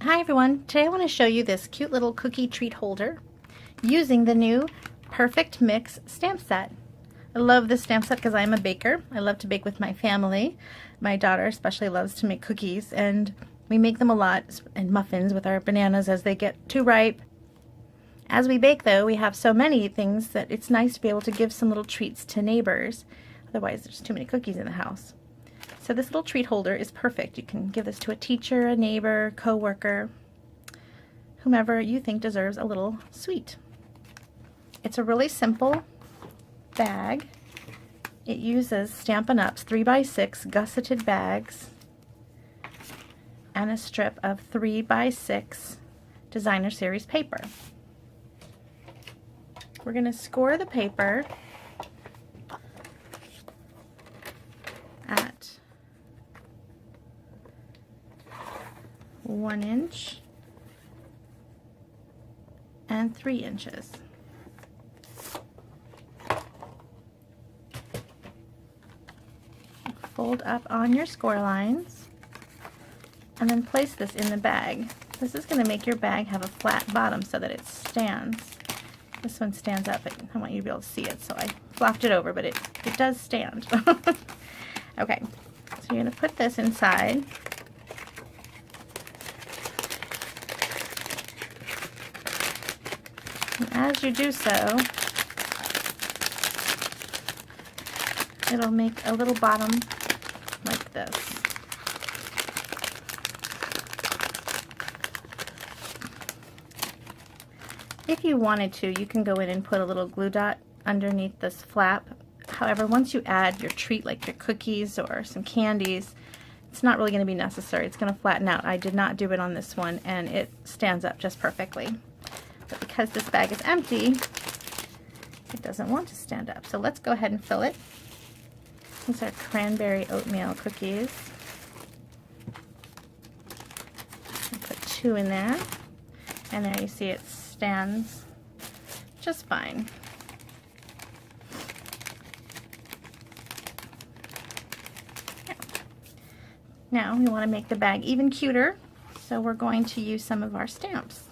Hi everyone, today I want to show you this cute little cookie treat holder using the new Perfect Mix stamp set. I love this stamp set because I'm a baker. I love to bake with my family. My daughter especially loves to make cookies, and we make them a lot, and muffins with our bananas as they get too ripe. As we bake though, we have so many things that it's nice to be able to give some little treats to neighbors. Otherwise there's too many cookies in the house. So this little treat holder is perfect. You can give this to a teacher, a neighbor, co-worker, whomever you think deserves a little sweet. It's a really simple bag. It uses Stampin' Up's 3x6 gusseted bags and a strip of 3x6 designer series paper. We're going to score the paper at 1 inch and 3 inches. Fold up on your score lines and then place this in the bag. This is going to make your bag have a flat bottom so that it stands. This one stands up, but I want you to be able to see it, so I flopped it over, but it does stand. Okay, so you're going to put this inside. And as you do so, it'll make a little bottom like this. If you wanted to, you can go in and put a little glue dot underneath this flap. However, once you add your treat, like your cookies or some candies, it's not really going to be necessary. It's going to flatten out. I did not do it on this one, and it stands up just perfectly. But because this bag is empty, it doesn't want to stand up. So let's go ahead and fill it. These are cranberry oatmeal cookies. I'll put 2 in there. And there you see it stands just fine. Now we want to make the bag even cuter, so we're going to use some of our stamps.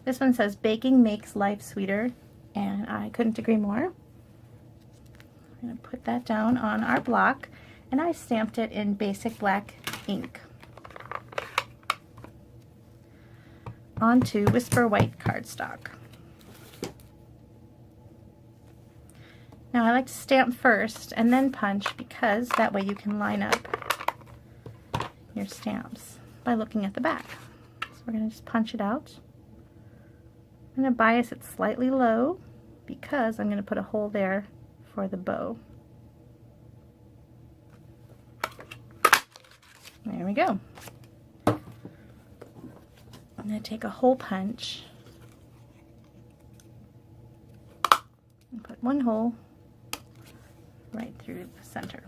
This one says baking makes life sweeter, and I couldn't agree more. I'm going to put that down on our block, and I stamped it in basic black ink onto Whisper White cardstock. Now I like to stamp first and then punch, because that way you can line up your stamps by looking at the back. So we're going to just punch it out. I'm going to bias it slightly low because I'm going to put a hole there for the bow. There we go. I'm going to take a hole punch and put one hole right through the center.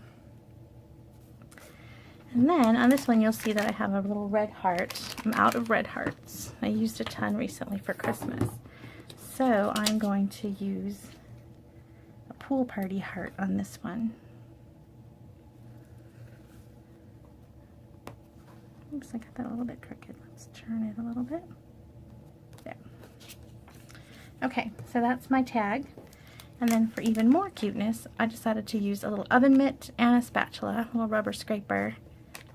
And then on this one you'll see that I have a little red heart. I'm out of red hearts. I used a ton recently for Christmas. So I'm going to use a pool party heart on this one. Oops, I got that a little bit crooked. Let's turn it a little bit. There. Okay, so that's my tag. And then for even more cuteness, I decided to use a little oven mitt and a spatula, a little rubber scraper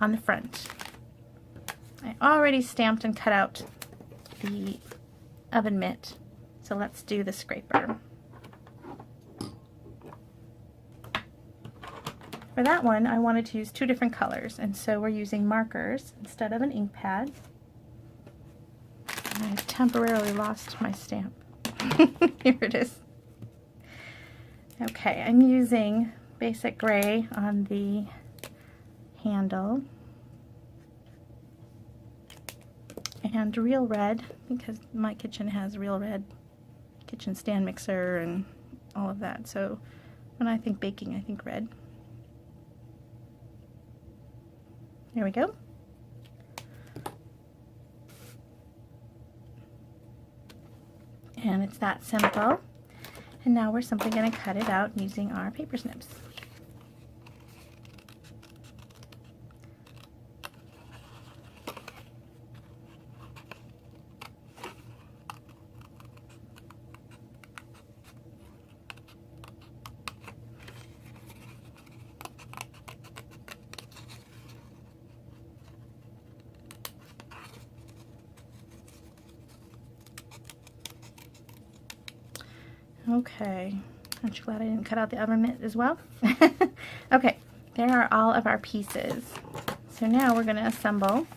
on the front. I already stamped and cut out the oven mitt, so let's do the scraper. For that one, I wanted to use 2 different colors, and so we're using markers instead of an ink pad. And I temporarily lost my stamp. Here it is. Okay, I'm using basic gray on the handle and real red, because my kitchen has real red kitchen stand mixer and all of that. So when I think baking, I think red. There we go. And it's that simple. And now we're simply going to cut it out using our paper snips. Okay, aren't you glad I didn't cut out the oven mitt as well? Okay, there are all of our pieces. So now we're going to assemble.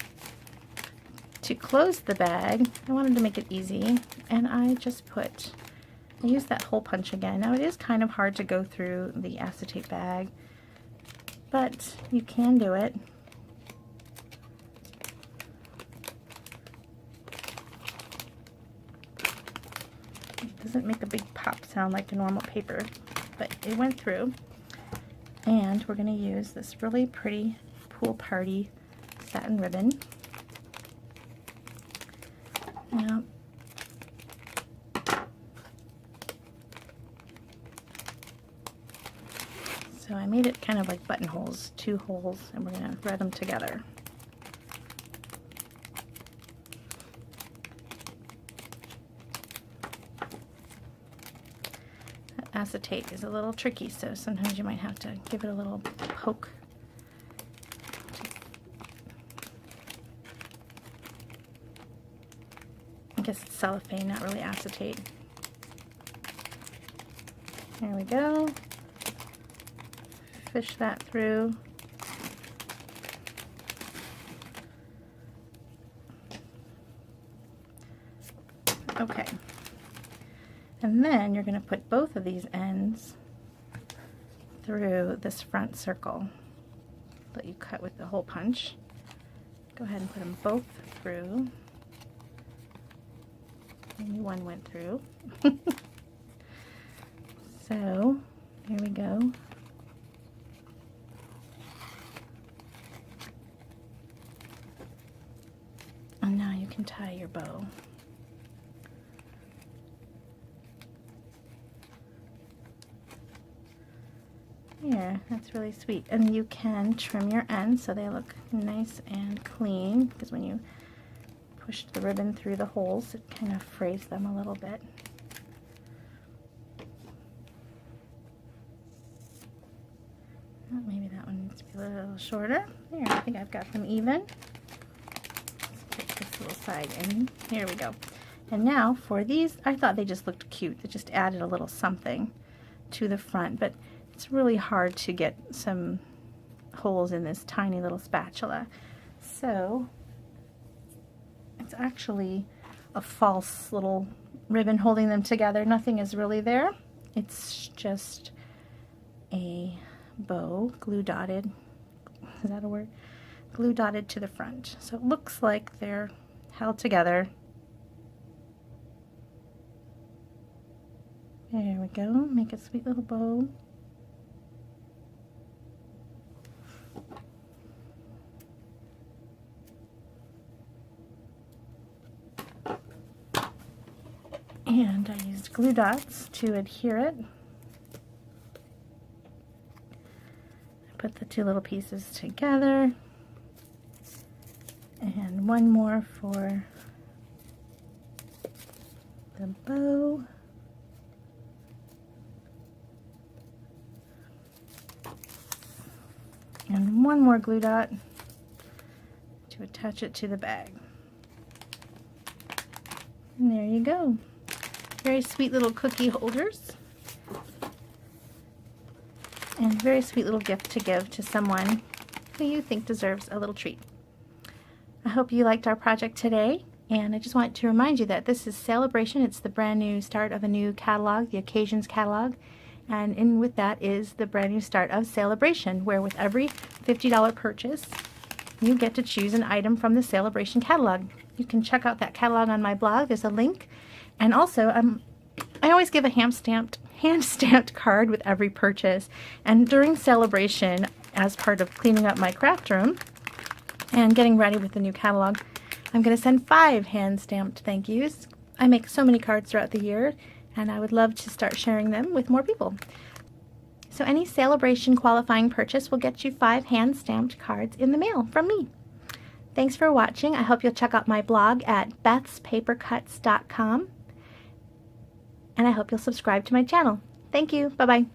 To close the bag, I wanted to make it easy, and I use that hole punch again. Now it is kind of hard to go through the acetate bag, but you can do it. It doesn't make a big pop sound like the normal paper, but it went through. And we're going to use this really pretty pool party satin ribbon. Now, so I made it kind of like buttonholes, 2 holes, and we're going to thread them together. Acetate is a little tricky, so sometimes you might have to give it a little poke. I guess it's cellophane, not really acetate. There we go. Fish that through. Okay. And then you're going to put both of these ends through this front circle that you cut with the hole punch. Go ahead and put them both through. Only one went through. So, here we go. And now you can tie your bow. Here, that's really sweet. And you can trim your ends so they look nice and clean, because when you push the ribbon through the holes, it kind of frays them a little bit. Oh, maybe that one needs to be a little shorter. There, I think I've got them even. Let's put this little side in. Here we go. And now for these, I thought they just looked cute. They just added a little something to the front, but it's really hard to get some holes in this tiny little spatula. So it's actually a false little ribbon holding them together. Nothing is really there. It's just a bow glue dotted. Is that a word? Glue dotted to the front. So it looks like they're held together. There we go. Make a sweet little bow. And I used glue dots to adhere it. I put the 2 little pieces together. And one more for the bow. And one more glue dot to attach it to the bag. And there you go. Very sweet little cookie holders. And very sweet little gift to give to someone who you think deserves a little treat. I hope you liked our project today, and I just wanted to remind you that this is Celebration. It's the brand new start of a new catalog, the Occasions catalog, and in with that is the brand new start of Celebration, where with every $50 purchase you get to choose an item from the Celebration catalog. You can check out that catalog on my blog. There's a link. And also, I always give a hand-stamped card with every purchase. And during Celebration, as part of cleaning up my craft room and getting ready with the new catalog, I'm going to send 5 hand-stamped thank yous. I make so many cards throughout the year, and I would love to start sharing them with more people. So any Celebration qualifying purchase will get you 5 hand-stamped cards in the mail from me. Thanks for watching. I hope you'll check out my blog at bethspapercuts.com. And I hope you'll subscribe to my channel. Thank you. Bye-bye.